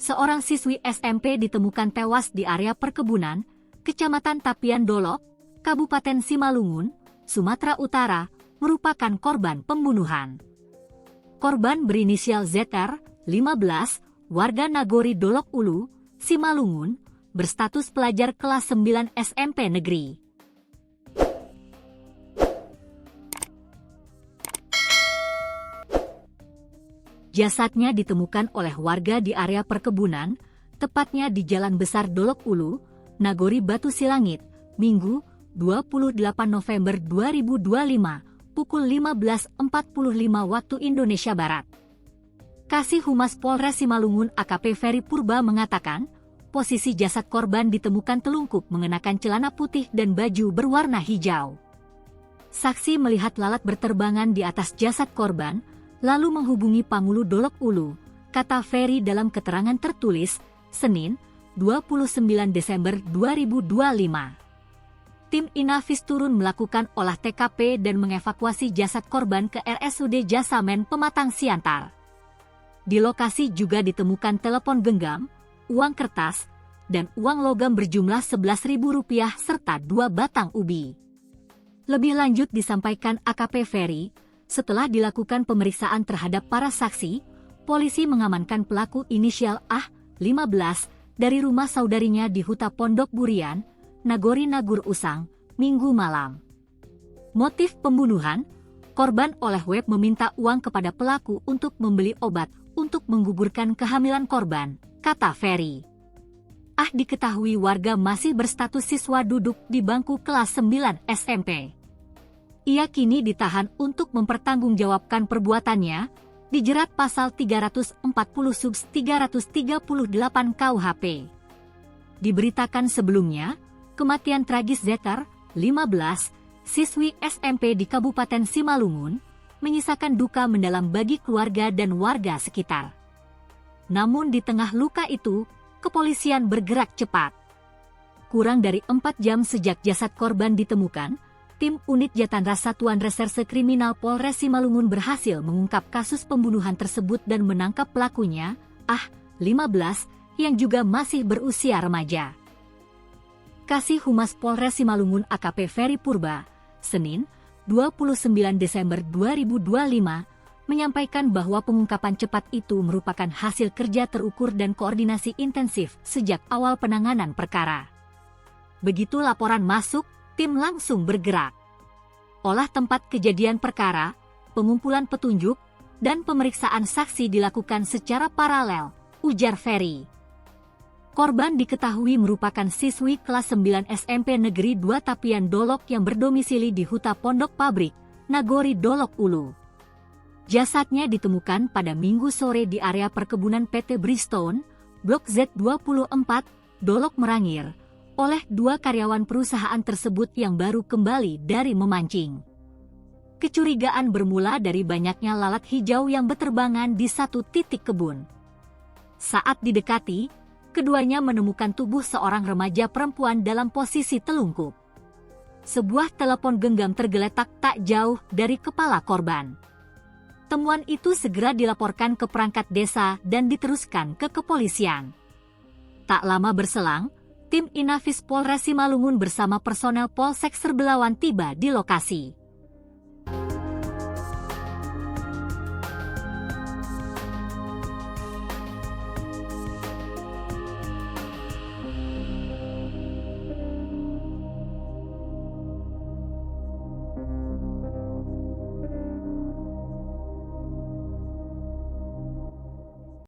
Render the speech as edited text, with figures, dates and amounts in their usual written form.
seorang siswi SMP ditemukan tewas di area perkebunan, Kecamatan Tapian Dolok, Kabupaten Simalungun, Sumatera Utara, merupakan korban pembunuhan. Korban berinisial ZR, 15, warga Nagori Dolok Ulu, Simalungun, berstatus pelajar kelas 9 SMP negeri. Jasadnya ditemukan oleh warga di area perkebunan, tepatnya di Jalan Besar Dolok Ulu, Nagori Batu Silangit, Minggu, 28 November 2025, pukul 15.45 waktu Indonesia Barat. Kasih Humas Polres Simalungun AKP Ferry Purba mengatakan, posisi jasad korban ditemukan telungkup mengenakan celana putih dan baju berwarna hijau. Saksi melihat lalat berterbangan di atas jasad korban, lalu menghubungi Pangulu Dolok Ulu, kata Ferry dalam keterangan tertulis, Senin, 29 Desember 2025. Tim Inafis turun melakukan olah TKP dan mengevakuasi jasad korban ke RSUD Jasamen Pematang Siantar. Di lokasi juga ditemukan telepon genggam, uang kertas, dan uang logam berjumlah Rp11.000 serta 2 batang ubi. Lebih lanjut disampaikan AKP Ferry, setelah dilakukan pemeriksaan terhadap para saksi, polisi mengamankan pelaku inisial A, 15, dari rumah saudarinya di Huta Pondok Burian, Nagori Nagur Usang, Minggu malam. Motif pembunuhan, korban oleh web meminta uang kepada pelaku untuk membeli obat untuk menggugurkan kehamilan korban, kata Ferry. Ah diketahui warga masih berstatus siswa duduk di bangku kelas 9 SMP. Ia kini ditahan untuk mempertanggungjawabkan perbuatannya, dijerat pasal 340 subs 338 KUHP. Diberitakan sebelumnya, kematian tragis ZR, 15, siswi SMP di Kabupaten Simalungun, menyisakan duka mendalam bagi keluarga dan warga sekitar. Namun di tengah luka itu, kepolisian bergerak cepat. Kurang dari 4 jam sejak jasad korban ditemukan, tim unit Jatandra Satuan Reserse Kriminal Polres Simalungun berhasil mengungkap kasus pembunuhan tersebut dan menangkap pelakunya, Ah, 15, yang juga masih berusia remaja. Kasih Humas Polres Simalungun AKP Ferry Purba, Senin, 29 Desember 2025, menyampaikan bahwa pengungkapan cepat itu merupakan hasil kerja terukur dan koordinasi intensif sejak awal penanganan perkara. Begitu laporan masuk, tim langsung bergerak. Olah tempat kejadian perkara, pengumpulan petunjuk, dan pemeriksaan saksi dilakukan secara paralel, ujar Ferry. Korban diketahui merupakan siswi kelas 9 SMP Negeri 2 Tapian Dolok yang berdomisili di Huta Pondok Pabrik, Nagori Dolok Ulu. Jasadnya ditemukan pada Minggu sore di area perkebunan PT Bridgestone, Blok Z24, Dolok Merangir, oleh 2 karyawan perusahaan tersebut yang baru kembali dari memancing. Kecurigaan bermula dari banyaknya lalat hijau yang berterbangan di satu titik kebun. Saat didekati, keduanya menemukan tubuh seorang remaja perempuan dalam posisi telungkup. Sebuah telepon genggam tergeletak tak jauh dari kepala korban. Temuan itu segera dilaporkan ke perangkat desa dan diteruskan ke kepolisian. Tak lama berselang, tim Inafis Polres Simalungun bersama personel Polsek Serbelawan tiba di lokasi.